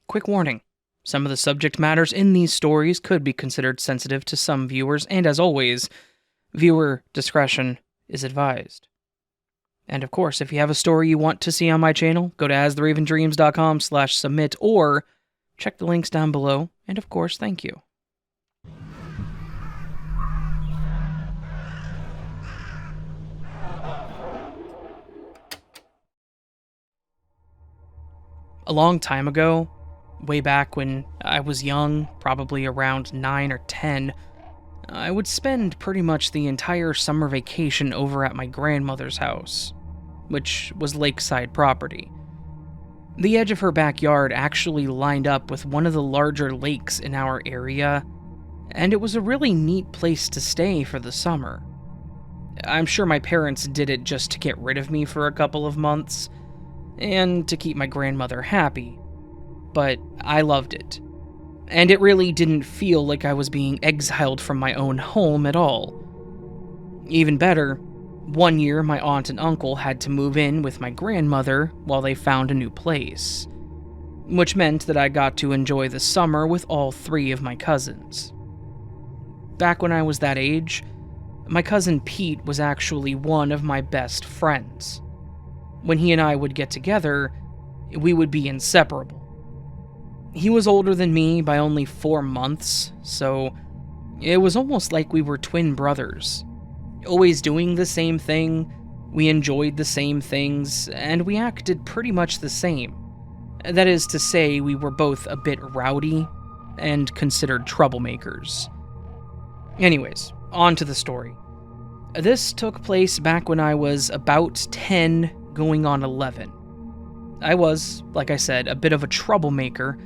quick warning. Some of the subject matters in these stories could be considered sensitive to some viewers, and as always, viewer discretion is advised. And of course, if you have a story you want to see on my channel, go to astheravendreams.com/submit or check the links down below, and of course, thank you. A long time ago, way back when I was young, probably around 9 or 10, I would spend pretty much the entire summer vacation over at my grandmother's house, which was lakeside property. The edge of her backyard actually lined up with one of the larger lakes in our area, and it was a really neat place to stay for the summer. I'm sure my parents did it just to get rid of me for a couple of months, and to keep my grandmother happy, but I loved it. And it really didn't feel like I was being exiled from my own home at all. Even better, one year my aunt and uncle had to move in with my grandmother while they found a new place, which meant that I got to enjoy the summer with all 3 of my cousins. Back when I was that age, my cousin Pete was actually one of my best friends. When he and I would get together, we would be inseparable. He was older than me by only 4 months, so it was almost like we were twin brothers. Always doing the same thing, we enjoyed the same things, and we acted pretty much the same. That is to say, we were both a bit rowdy and considered troublemakers. Anyways, on to the story. This took place back when I was about 10, going on 11. I was, like I said, a bit of a troublemaker.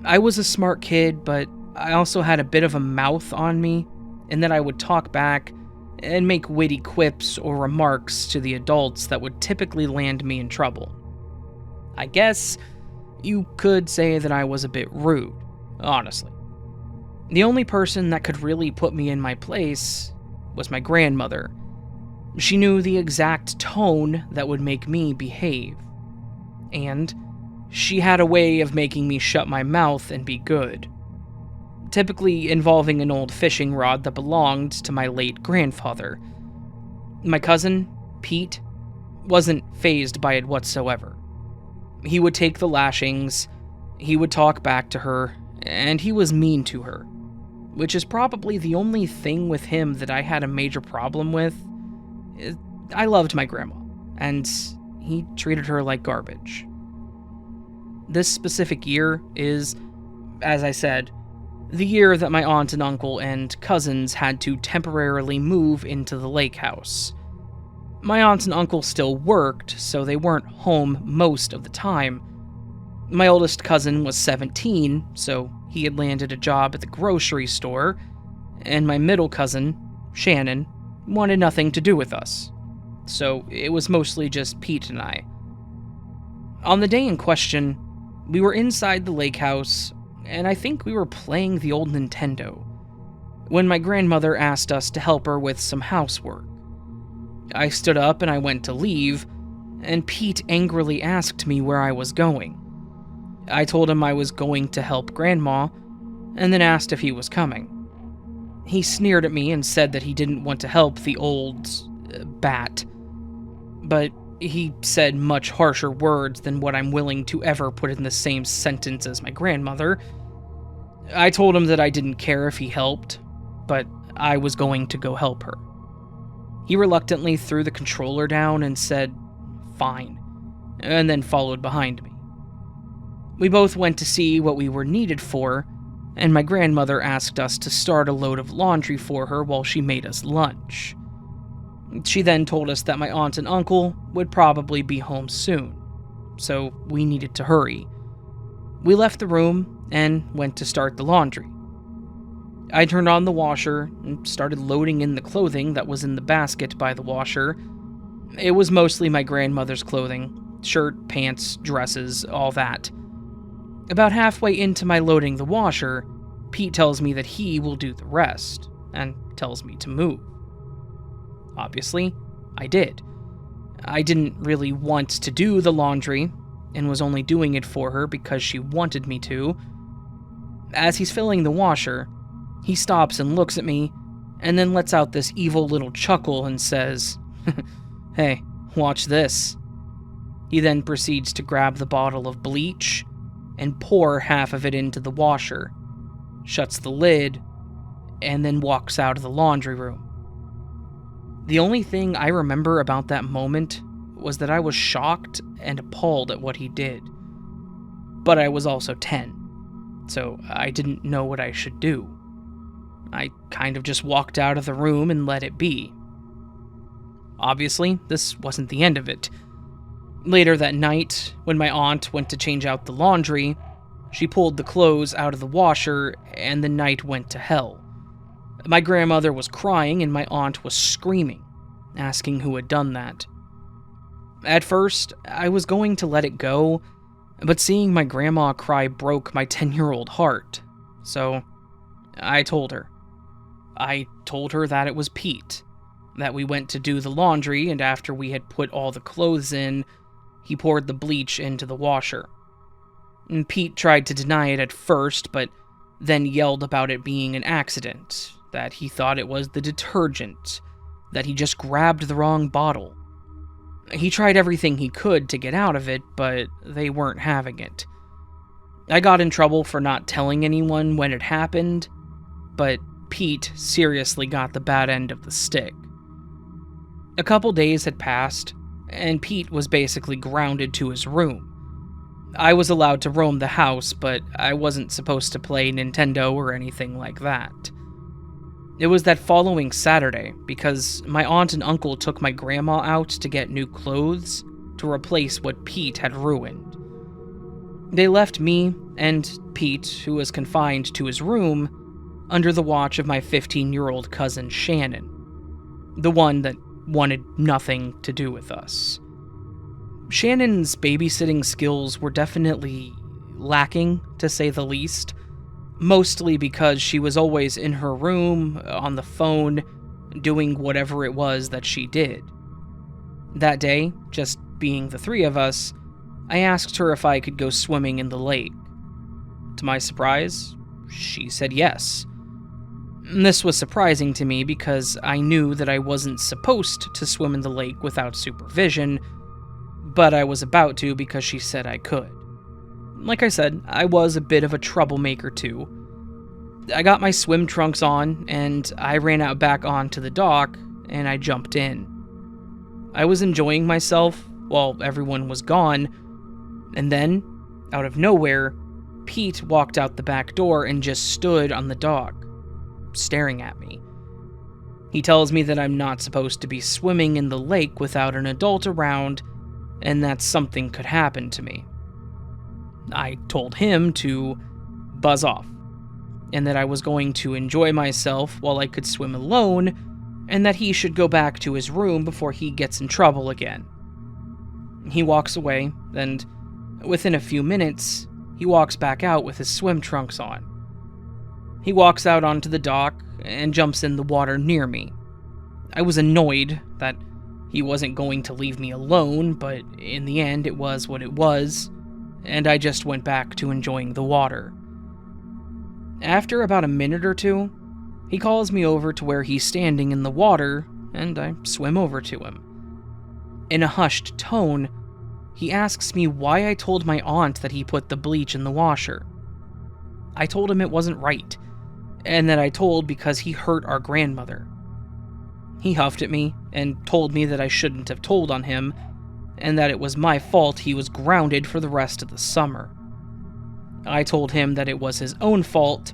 I was a smart kid, but I also had a bit of a mouth on me, in that I would talk back and make witty quips or remarks to the adults that would typically land me in trouble. I guess you could say that I was a bit rude, honestly. The only person that could really put me in my place was my grandmother. She knew the exact tone that would make me behave. And she had a way of making me shut my mouth and be good. Typically involving an old fishing rod that belonged to my late grandfather. My cousin, Pete, wasn't fazed by it whatsoever. He would take the lashings, he would talk back to her, and he was mean to her. Which is probably the only thing with him that I had a major problem with. I loved my grandma, and he treated her like garbage. This specific year is, as I said, the year that my aunt and uncle and cousins had to temporarily move into the lake house. My aunt and uncle still worked, so they weren't home most of the time. My oldest cousin was 17, so he had landed a job at the grocery store, and my middle cousin, Shannon, wanted nothing to do with us, so it was mostly just Pete and I. On the day in question, we were inside the lake house, and I think we were playing the old Nintendo, when my grandmother asked us to help her with some housework. I stood up and I went to leave, and Pete angrily asked me where I was going. I told him I was going to help Grandma, and then asked if he was coming. He sneered at me and said that he didn't want to help the old bat, but he said much harsher words than what I'm willing to ever put in the same sentence as my grandmother. I told him that I didn't care if he helped, but I was going to go help her. He reluctantly threw the controller down and said, "Fine," and then followed behind me. We both went to see what we were needed for, and my grandmother asked us to start a load of laundry for her while she made us lunch. She then told us that my aunt and uncle would probably be home soon, so we needed to hurry. We left the room and went to start the laundry. I turned on the washer and started loading in the clothing that was in the basket by the washer. It was mostly my grandmother's clothing, shirt, pants, dresses, all that. About halfway into my loading the washer, Pete tells me that he will do the rest, and tells me to move. Obviously, I did. I didn't really want to do the laundry, and was only doing it for her because she wanted me to. As he's filling the washer, he stops and looks at me, and then lets out this evil little chuckle and says, "Hey, watch this." He then proceeds to grab the bottle of bleach and pour half of it into the washer, shuts the lid, and then walks out of the laundry room. The only thing I remember about that moment was that I was shocked and appalled at what he did. But I was also 10, so I didn't know what I should do. I kind of just walked out of the room and let it be. Obviously, this wasn't the end of it. Later that night, when my aunt went to change out the laundry, she pulled the clothes out of the washer and the night went to hell. My grandmother was crying and my aunt was screaming, asking who had done that. At first, I was going to let it go, but seeing my grandma cry broke my 10-year-old heart, so I told her. I told her that it was Pete, that we went to do the laundry, and after we had put all the clothes in, he poured the bleach into the washer. And Pete tried to deny it at first, but then yelled about it being an accident, that he thought it was the detergent, that he just grabbed the wrong bottle. He tried everything he could to get out of it, but they weren't having it. I got in trouble for not telling anyone when it happened, but Pete seriously got the bad end of the stick. A couple days had passed, and Pete was basically grounded to his room. I was allowed to roam the house, but I wasn't supposed to play Nintendo or anything like that. It was that following Saturday, because my aunt and uncle took my grandma out to get new clothes to replace what Pete had ruined. They left me and Pete, who was confined to his room, under the watch of my 15-year-old cousin Shannon, the one that wanted nothing to do with us. Shannon's babysitting skills were definitely lacking, to say the least, mostly because she was always in her room, on the phone, doing whatever it was that she did. That day, just being the three of us, I asked her if I could go swimming in the lake. To my surprise, she said yes. This was surprising to me because I knew that I wasn't supposed to swim in the lake without supervision, but I was about to because she said I could. Like I said, I was a bit of a troublemaker too. I got my swim trunks on, and I ran out back onto the dock, and I jumped in. I was enjoying myself while everyone was gone, and then, out of nowhere, Pete walked out the back door and just stood on the dock, staring at me. He tells me that I'm not supposed to be swimming in the lake without an adult around, and that something could happen to me. I told him to buzz off, and that I was going to enjoy myself while I could swim alone, and that he should go back to his room before he gets in trouble again. He walks away, and within a few minutes, he walks back out with his swim trunks on. He walks out onto the dock and jumps in the water near me. I was annoyed that he wasn't going to leave me alone, but in the end it was what it was, and I just went back to enjoying the water. After about a minute or two, he calls me over to where he's standing in the water, and I swim over to him. In a hushed tone, he asks me why I told my aunt that he put the bleach in the washer. I told him it wasn't right, and that I told because he hurt our grandmother. He huffed at me and told me that I shouldn't have told on him, and that it was my fault he was grounded for the rest of the summer. I told him that it was his own fault,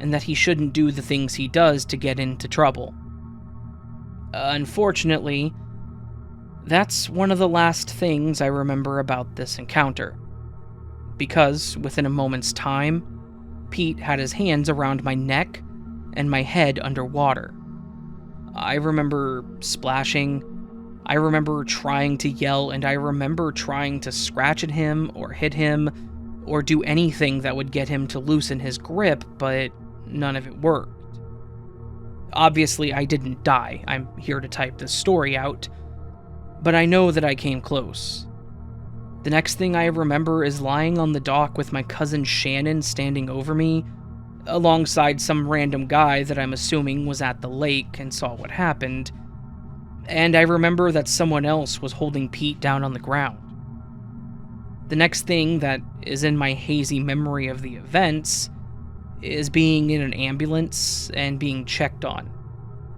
and that he shouldn't do the things he does to get into trouble. Unfortunately, that's one of the last things I remember about this encounter, because within a moment's time, Pete had his hands around my neck and my head underwater. I remember splashing, I remember trying to yell, and I remember trying to scratch at him or hit him or do anything that would get him to loosen his grip, but none of it worked. Obviously, I didn't die. I'm here to type this story out, but I know that I came close. The next thing I remember is lying on the dock with my cousin Shannon standing over me, alongside some random guy that I'm assuming was at the lake and saw what happened, and I remember that someone else was holding Pete down on the ground. The next thing that is in my hazy memory of the events is being in an ambulance and being checked on.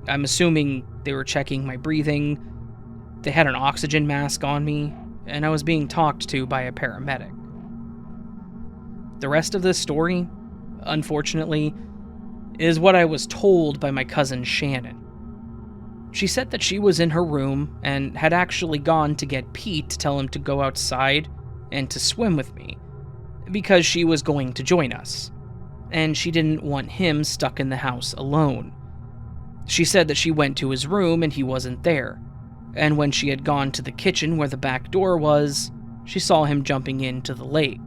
I'm assuming they were checking my breathing, they had an oxygen mask on me, and I was being talked to by a paramedic. The rest of this story, unfortunately, is what I was told by my cousin Shannon. She said that she was in her room and had actually gone to get Pete to tell him to go outside and to swim with me, because she was going to join us, and she didn't want him stuck in the house alone. She said that she went to his room and he wasn't there, and when she had gone to the kitchen where the back door was, she saw him jumping into the lake.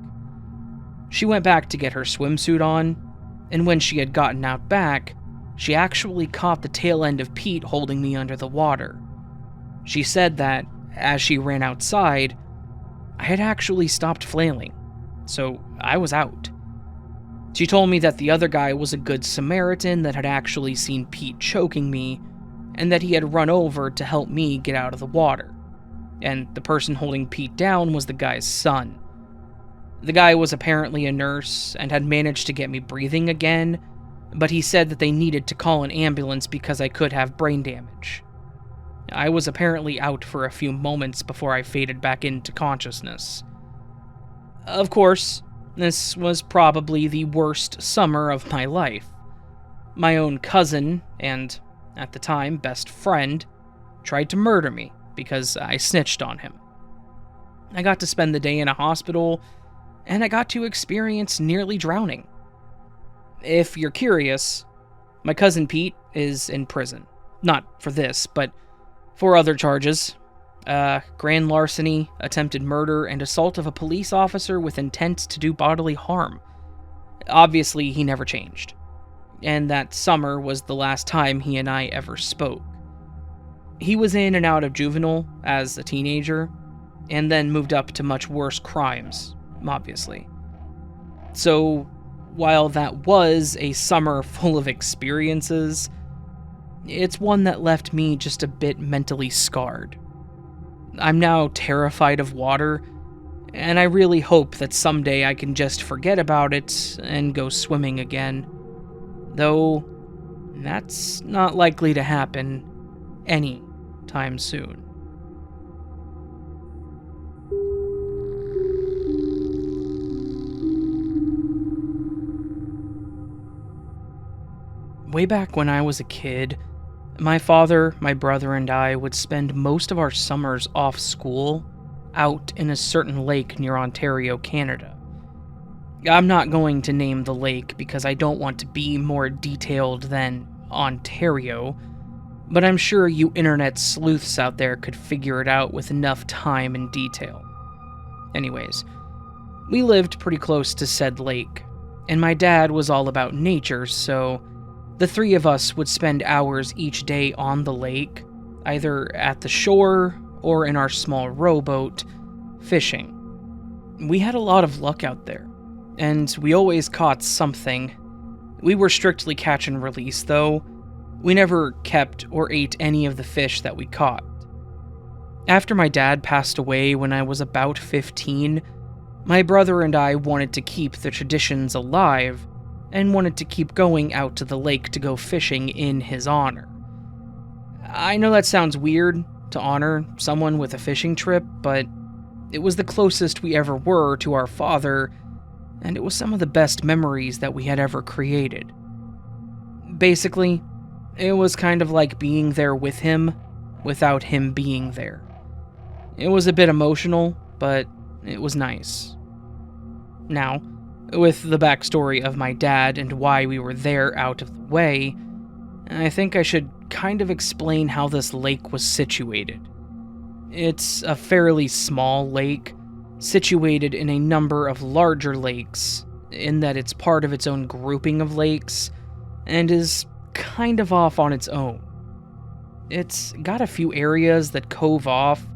She went back to get her swimsuit on, and when she had gotten out back, she actually caught the tail end of Pete holding me under the water. She said that, as she ran outside, I had actually stopped flailing, so I was out. She told me that the other guy was a good Samaritan that had actually seen Pete choking me, and that he had run over to help me get out of the water, and the person holding Pete down was the guy's son. The guy was apparently a nurse and had managed to get me breathing again, but he said that they needed to call an ambulance because I could have brain damage. I was apparently out for a few moments before I faded back into consciousness. Of course, this was probably the worst summer of my life. My own cousin, and at the time best friend, tried to murder me because I snitched on him. I got to spend the day in a hospital, and I got to experience nearly drowning. If you're curious, my cousin Pete is in prison. Not for this, but for other charges. Grand larceny, attempted murder, and assault of a police officer with intent to do bodily harm. Obviously, he never changed. And that summer was the last time he and I ever spoke. He was in and out of juvenile as a teenager, and then moved up to much worse crimes, obviously. So, while that was a summer full of experiences, it's one that left me just a bit mentally scarred. I'm now terrified of water, and I really hope that someday I can just forget about it and go swimming again. Though, that's not likely to happen any time soon. Way back when I was a kid, my father, my brother, and I would spend most of our summers off school out in a certain lake near Ontario, Canada. I'm not going to name the lake because I don't want to be more detailed than Ontario, but I'm sure you internet sleuths out there could figure it out with enough time and detail. Anyways, we lived pretty close to said lake, and my dad was all about nature, so the three of us would spend hours each day on the lake, either at the shore or in our small rowboat, fishing. We had a lot of luck out there, and we always caught something. We were strictly catch and release, though. We never kept or ate any of the fish that we caught. After my dad passed away when I was about 15, my brother and I wanted to keep the traditions alive and wanted to keep going out to the lake to go fishing in his honor. I know that sounds weird, to honor someone with a fishing trip, but it was the closest we ever were to our father, and it was some of the best memories that we had ever created. Basically, it was kind of like being there with him, without him being there. It was a bit emotional, but it was nice. Now, with the backstory of my dad and why we were there out of the way, I think I should kind of explain how this lake was situated. It's a fairly small lake, situated in a number of larger lakes, in that it's part of its own grouping of lakes, and is kind of off on its own. It's got a few areas that cove off,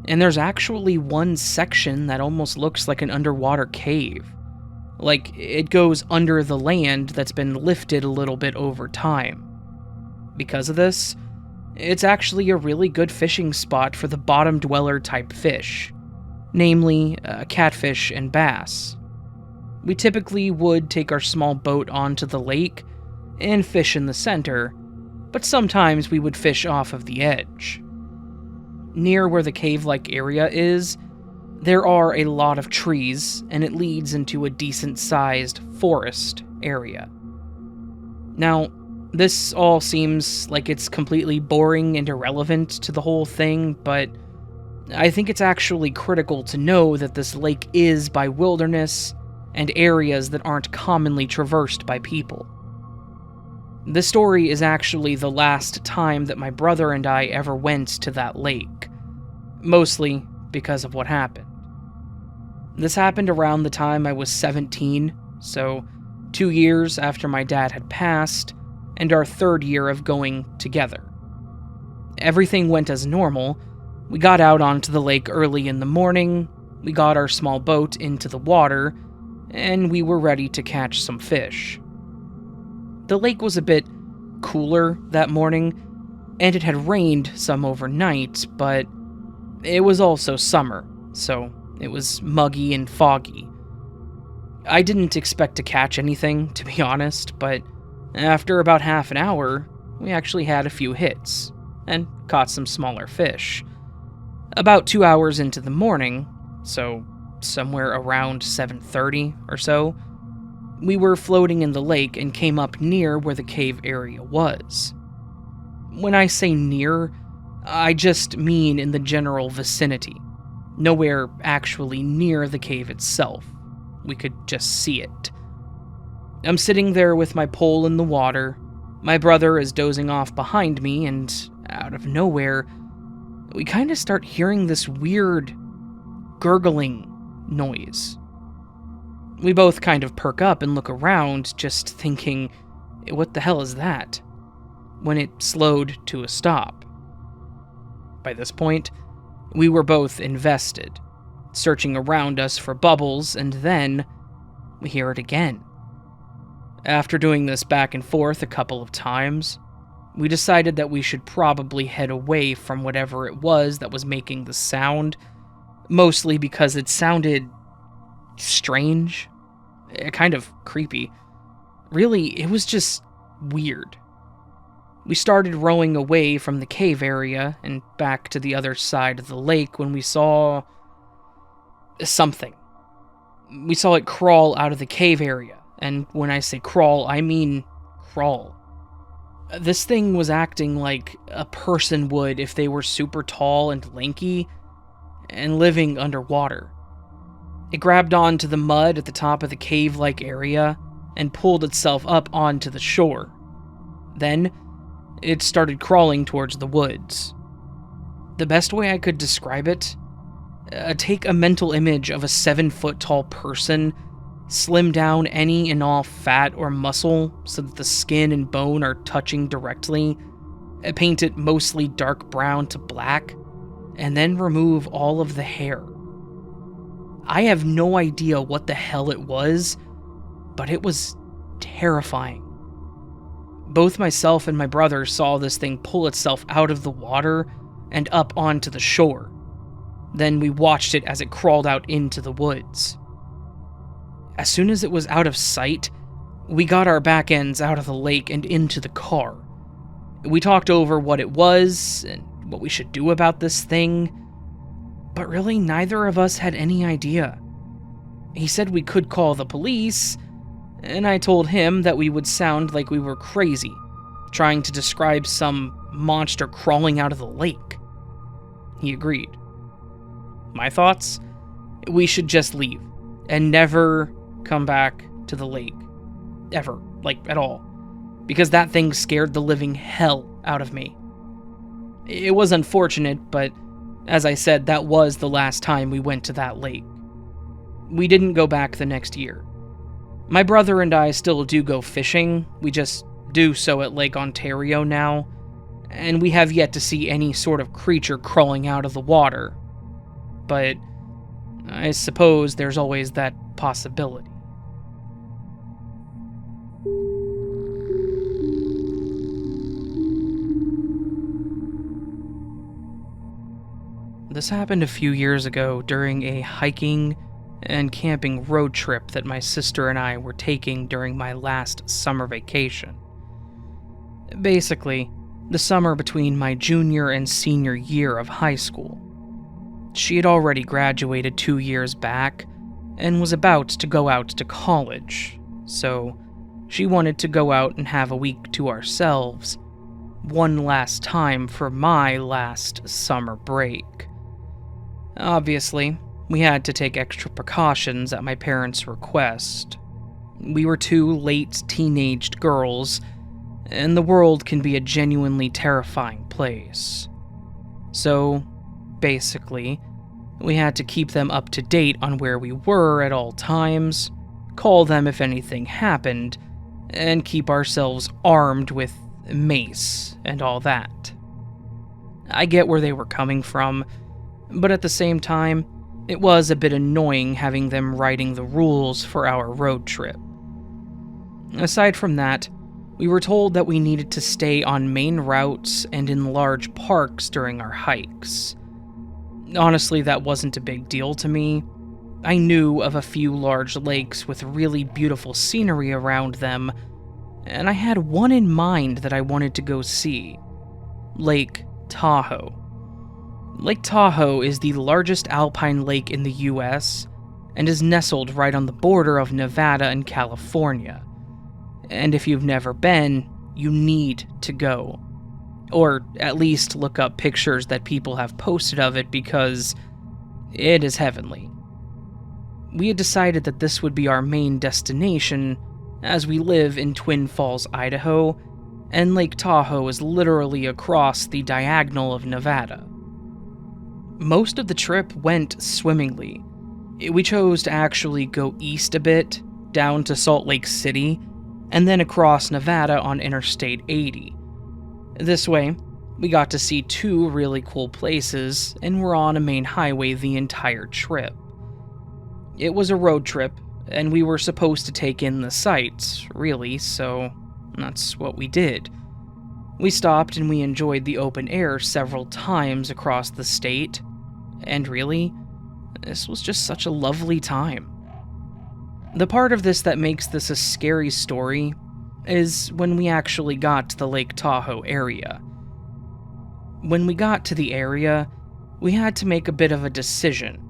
And there's actually one section that almost looks like an underwater cave. Like it goes under the land that's been lifted a little bit over time. Because of this, it's actually a really good fishing spot for the bottom dweller type fish, namely catfish and bass. We typically would take our small boat onto the lake and fish in the center, but sometimes we would fish off of the edge. Near where the cave-like area is, there are a lot of trees, and it leads into a decent-sized forest area. Now, this all seems like it's completely boring and irrelevant to the whole thing, but I think it's actually critical to know that this lake is by wilderness and areas that aren't commonly traversed by people. This story is actually the last time that my brother and I ever went to that lake, mostly because of what happened. This happened around the time I was 17, so 2 years after my dad had passed, and our 3rd year of going together. Everything went as normal. We got out onto the lake early in the morning, we got our small boat into the water, and we were ready to catch some fish. The lake was a bit cooler that morning, and it had rained some overnight, but it was also summer, so it was muggy and foggy. I didn't expect to catch anything, to be honest, but after about half an hour, we actually had a few hits, and caught some smaller fish. About 2 hours into the morning, so somewhere around 7:30 or so, we were floating in the lake and came up near where the cave area was. When I say near, I just mean in the general vicinity. Nowhere actually near the cave itself. We could just see it. I'm sitting there with my pole in the water. My brother is dozing off behind me, and out of nowhere, we kind of start hearing this weird gurgling noise. We both kind of perk up and look around, just thinking, what the hell is that? When it slowed to a stop. By this point, we were both invested, searching around us for bubbles, and then we hear it again. After doing this back and forth a couple of times, we decided that we should probably head away from whatever it was that was making the sound, mostly because it sounded strange, kind of creepy. Really, it was just weird. We started rowing away from the cave area and back to the other side of the lake when we saw something. We saw it crawl out of the cave area, and when I say crawl, I mean crawl. This thing was acting like a person would if they were super tall and lanky and living underwater. It grabbed onto the mud at the top of the cave-like area and pulled itself up onto the shore. Then, it started crawling towards the woods. The best way I could describe it? Take a mental image of a 7-foot-tall person, slim down any and all fat or muscle so that the skin and bone are touching directly, paint it mostly dark brown to black, and then remove all of the hair. I have no idea what the hell it was, but it was terrifying. Both myself and my brother saw this thing pull itself out of the water and up onto the shore. Then we watched it as it crawled out into the woods. As soon as it was out of sight, we got our back ends out of the lake and into the car. We talked over what it was and what we should do about this thing, but really neither of us had any idea. He said we could call the police, and I told him that we would sound like we were crazy, trying to describe some monster crawling out of the lake. He agreed. My thoughts? We should just leave, and never come back to the lake. Ever. Like, at all. Because that thing scared the living hell out of me. It was unfortunate, but as I said, that was the last time we went to that lake. We didn't go back the next year. My brother and I still do go fishing, we just do so at Lake Ontario now, and we have yet to see any sort of creature crawling out of the water, but I suppose there's always that possibility. This happened a few years ago during a hiking and camping road trip that my sister and I were taking during my last summer vacation. Basically, the summer between my junior and senior year of high school. She had already graduated 2 years back and was about to go out to college, so she wanted to go out and have a week to ourselves, one last time for my last summer break. Obviously, we had to take extra precautions at my parents' request. We were two late teenaged girls, and the world can be a genuinely terrifying place. So, basically, we had to keep them up to date on where we were at all times, call them if anything happened, and keep ourselves armed with mace and all that. I get where they were coming from, but at the same time, it was a bit annoying having them writing the rules for our road trip. Aside from that, we were told that we needed to stay on main routes and in large parks during our hikes. Honestly, that wasn't a big deal to me. I knew of a few large lakes with really beautiful scenery around them, and I had one in mind that I wanted to go see: Lake Tahoe. Lake Tahoe is the largest alpine lake in the US and is nestled right on the border of Nevada and California. And if you've never been, you need to go. Or at least look up pictures that people have posted of it, because it is heavenly. We had decided that this would be our main destination, as we live in Twin Falls, Idaho, and Lake Tahoe is literally across the diagonal of Nevada. Most of the trip went swimmingly. We chose to actually go east a bit, down to Salt Lake City, and then across Nevada on Interstate 80. This way, we got to see two really cool places, and were on a main highway the entire trip. It was a road trip, and we were supposed to take in the sights, really, so that's what we did. We stopped and we enjoyed the open air several times across the state, and really, this was just such a lovely time. The part of this that makes this a scary story is when we actually got to the Lake Tahoe area. When we got to the area, we had to make a bit of a decision.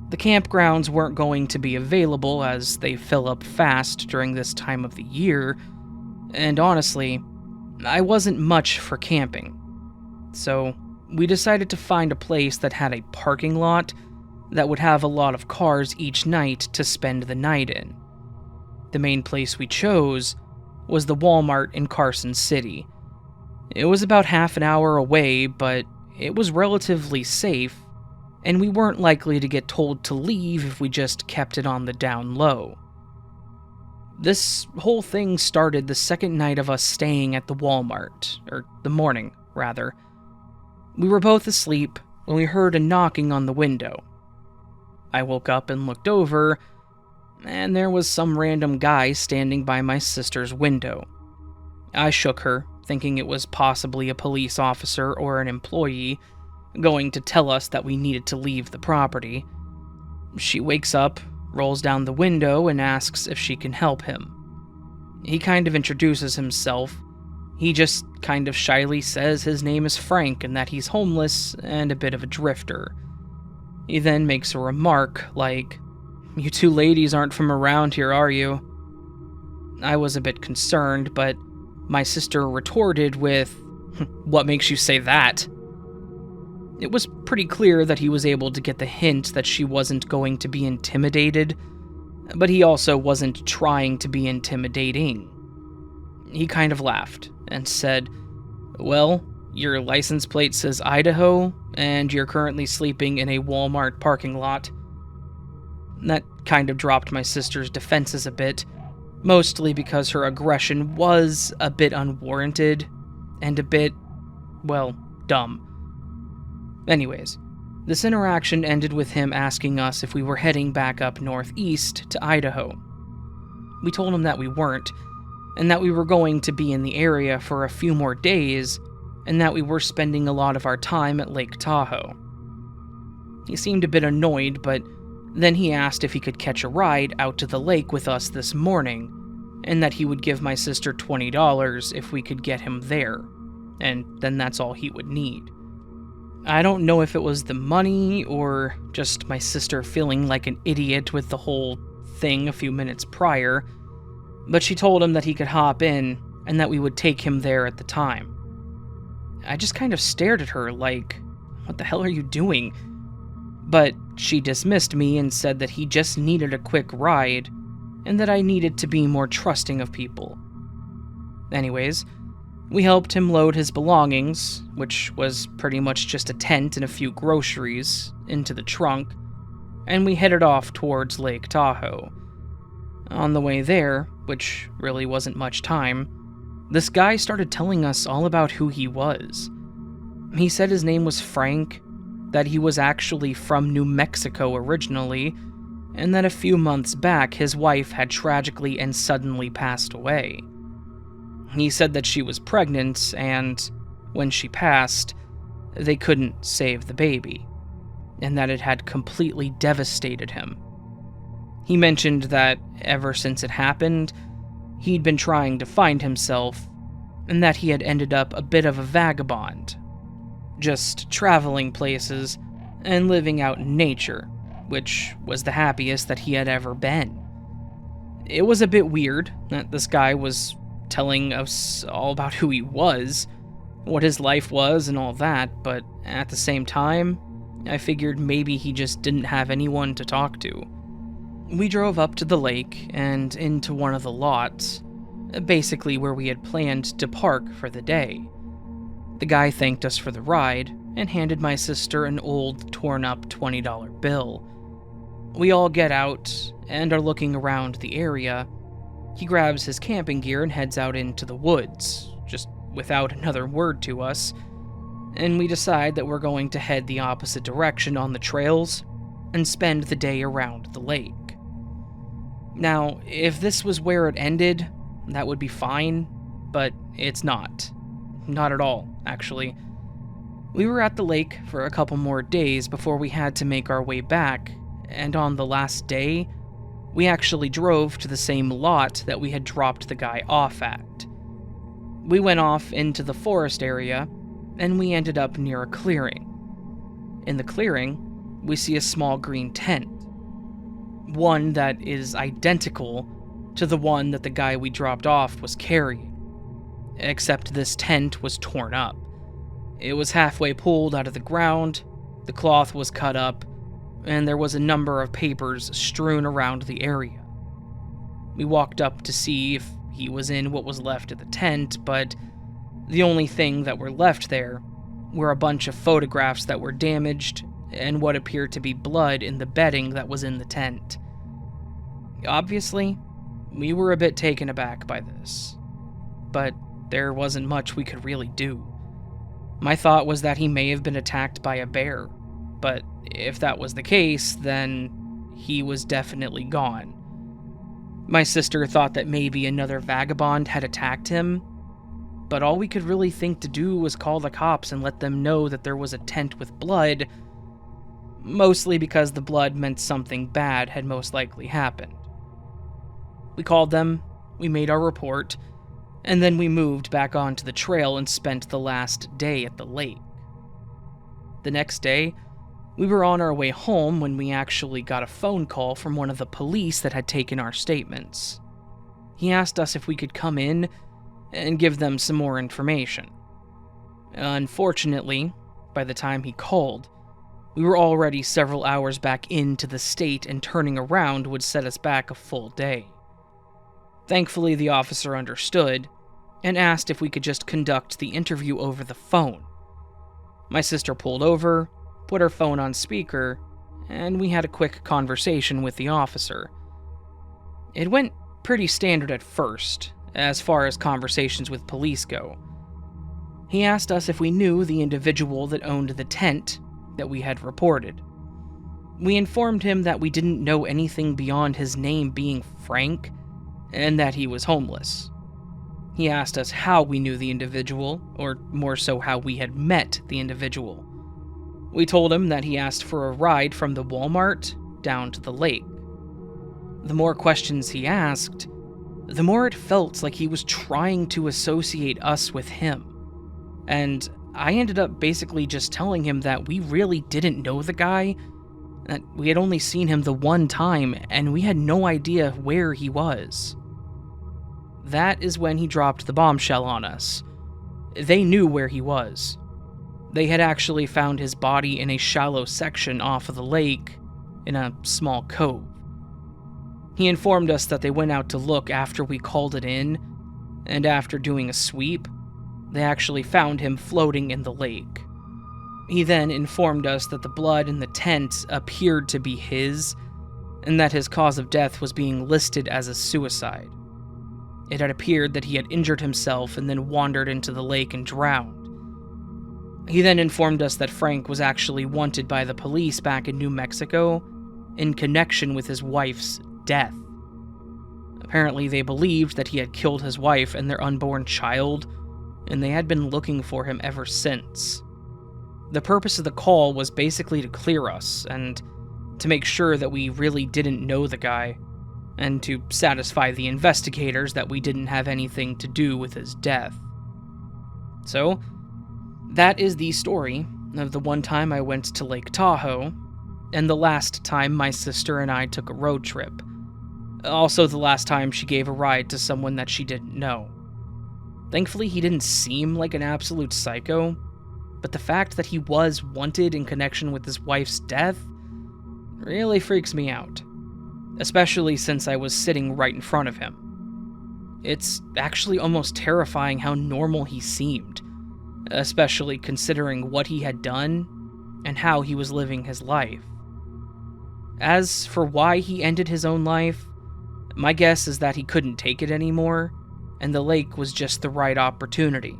The campgrounds weren't going to be available as they fill up fast during this time of the year, and honestly, I wasn't much for camping. So, we decided to find a place that had a parking lot that would have a lot of cars each night to spend the night in. The main place we chose was the Walmart in Carson City. It was about half an hour away, but it was relatively safe, and we weren't likely to get told to leave if we just kept it on the down low. This whole thing started the second night of us staying at the Walmart, or the morning, rather. We were both asleep when we heard a knocking on the window. I woke up and looked over, and there was some random guy standing by my sister's window. I shook her, thinking it was possibly a police officer or an employee, going to tell us that we needed to leave the property. She wakes up, rolls down the window, and asks if she can help him. He kind of introduces himself. He just kind of shyly says his name is Frank and that he's homeless and a bit of a drifter. He then makes a remark like, "You two ladies aren't from around here, are you?" I was a bit concerned, but my sister retorted with, "What makes you say that?" It was pretty clear that he was able to get the hint that she wasn't going to be intimidated, but he also wasn't trying to be intimidating. He kind of laughed and said, "Well, your license plate says Idaho, and you're currently sleeping in a Walmart parking lot." That kind of dropped my sister's defenses a bit, mostly because her aggression was a bit unwarranted, and a bit, well, dumb. Anyways, This interaction ended with him asking us if we were heading back up northeast to Idaho. We told him that we weren't, and that we were going to be in the area for a few more days, and that we were spending a lot of our time at Lake Tahoe. He seemed a bit annoyed, but then he asked if he could catch a ride out to the lake with us this morning, and that he would give my sister $20 if we could get him there, and then that's all he would need. I don't know if it was the money or just my sister feeling like an idiot with the whole thing a few minutes prior, but she told him that he could hop in and that we would take him there at the time. I just kind of stared at her like, what the hell are you doing? But she dismissed me and said that he just needed a quick ride and that I needed to be more trusting of people. Anyways, we helped him load his belongings, which was pretty much just a tent and a few groceries, into the trunk, and we headed off towards Lake Tahoe. On the way there, which really wasn't much time, this guy started telling us all about who he was. He said his name was Frank, that he was actually from New Mexico originally, and that a few months back his wife had tragically and suddenly passed away. He said that she was pregnant, and when she passed, they couldn't save the baby, and that it had completely devastated him. He mentioned that ever since it happened, he'd been trying to find himself, and that he had ended up a bit of a vagabond, just traveling places and living out in nature, which was the happiest that he had ever been. It was a bit weird that this guy was telling us all about who he was, what his life was and all that, but at the same time, I figured maybe he just didn't have anyone to talk to. We drove up to the lake and into one of the lots, basically where we had planned to park for the day. The guy thanked us for the ride and handed my sister an old, torn-up $20 bill. We all get out and are looking around the area. He grabs his camping gear and heads out into the woods, just without another word to us, and we decide that we're going to head the opposite direction on the trails and spend the day around the lake. Now, if this was where it ended, that would be fine, but it's not. Not at all, actually. We were at the lake for a couple more days before we had to make our way back, and on the last day, we actually drove to the same lot that we had dropped the guy off at. We went off into the forest area, and we ended up near a clearing. In the clearing, we see a small green tent. One that is identical to the one that the guy we dropped off was carrying. Except this tent was torn up. It was halfway pulled out of the ground, the cloth was cut up, and there was a number of papers strewn around the area. We walked up to see if he was in what was left of the tent, but the only thing that were left there were a bunch of photographs that were damaged and what appeared to be blood in the bedding that was in the tent. Obviously, we were a bit taken aback by this, but there wasn't much we could really do. My thought was that he may have been attacked by a bear, but if that was the case, then he was definitely gone. My sister thought that maybe another vagabond had attacked him, but all we could really think to do was call the cops and let them know that there was a tent with blood, mostly because the blood meant something bad had most likely happened. We called them, we made our report, and then we moved back onto the trail and spent the last day at the lake. The next day, we were on our way home when we actually got a phone call from one of the police that had taken our statements. He asked us if we could come in and give them some more information. Unfortunately, by the time he called, we were already several hours back into the state, and turning around would set us back a full day. Thankfully, the officer understood and asked if we could just conduct the interview over the phone. My sister pulled over, put her phone on speaker, and we had a quick conversation with the officer. It went pretty standard at first, as far as conversations with police go. He asked us if we knew the individual that owned the tent that we had reported. We informed him that we didn't know anything beyond his name being Frank, and that he was homeless. He asked us how we knew the individual, or more so how we had met the individual. We told him that he asked for a ride from the Walmart down to the lake. The more questions he asked, the more it felt like he was trying to associate us with him. And I ended up basically just telling him that we really didn't know the guy, that we had only seen him the one time, and we had no idea where he was. That is when he dropped the bombshell on us. They knew where he was. They had actually found his body in a shallow section off of the lake, in a small cove. He informed us that they went out to look after we called it in, and after doing a sweep, they actually found him floating in the lake. He then informed us that the blood in the tent appeared to be his, and that his cause of death was being listed as a suicide. It had appeared that he had injured himself and then wandered into the lake and drowned. He then informed us that Frank was actually wanted by the police back in New Mexico in connection with his wife's death. Apparently, they believed that he had killed his wife and their unborn child, and they had been looking for him ever since. The purpose of the call was basically to clear us, and to make sure that we really didn't know the guy, and to satisfy the investigators that we didn't have anything to do with his death. So, that is the story of the one time I went to Lake Tahoe, and the last time my sister and I took a road trip. Also the last time she gave a ride to someone that she didn't know. Thankfully, he didn't seem like an absolute psycho, but the fact that he was wanted in connection with his wife's death really freaks me out, especially since I was sitting right in front of him. It's actually almost terrifying how normal he seemed, especially considering what he had done and how he was living his life. As for why he ended his own life, my guess is that he couldn't take it anymore, and the lake was just the right opportunity.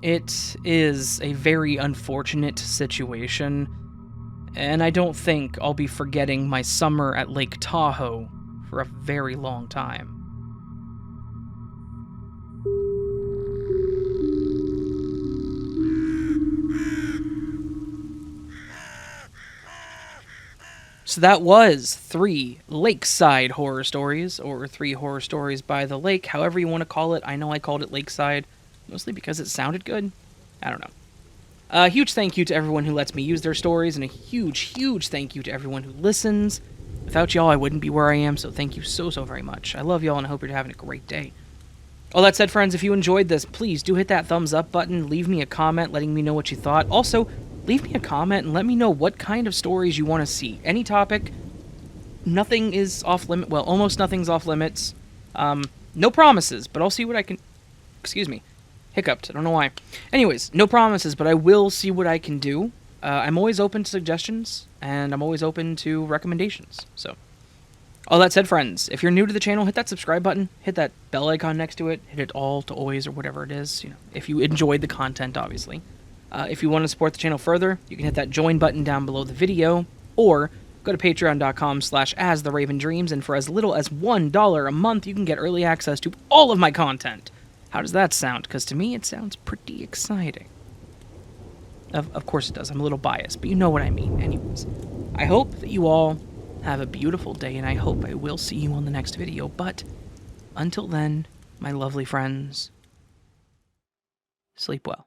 It is a very unfortunate situation, and I don't think I'll be forgetting my summer at Lake Tahoe for a very long time. So that was 3 lakeside horror stories, or 3 horror stories by the lake, however you want to call it. I know I called it lakeside, mostly because it sounded good. I don't know. A huge thank you to everyone who lets me use their stories, and a huge, huge thank you to everyone who listens. Without y'all, I wouldn't be where I am, so thank you so, so very much. I love y'all, and I hope you're having a great day. All that said, friends, if you enjoyed this, please do hit that thumbs up button, leave me a comment letting me know what you thought. Also, leave me a comment and let me know what kind of stories you want to see. Any topic. Nothing is off limit. Well, almost nothing's off limits. No promises, but I'll see what I can... Excuse me. Hiccuped. I don't know why. Anyways, no promises, but I will see what I can do. I'm always open to suggestions, and I'm always open to recommendations. So, all that said, friends, if you're new to the channel, hit that subscribe button, hit that bell icon next to it, hit it all to always or whatever it is. You know, if you enjoyed the content, obviously. If you want to support the channel further, you can hit that join button down below the video, or go to patreon.com/astheravendreams, and for as little as $1 a month, you can get early access to all of my content. How does that sound? Because to me, it sounds pretty exciting. Of course it does. I'm a little biased, but you know what I mean. Anyways, I hope that you all have a beautiful day, and I hope I will see you on the next video. But until then, my lovely friends, sleep well.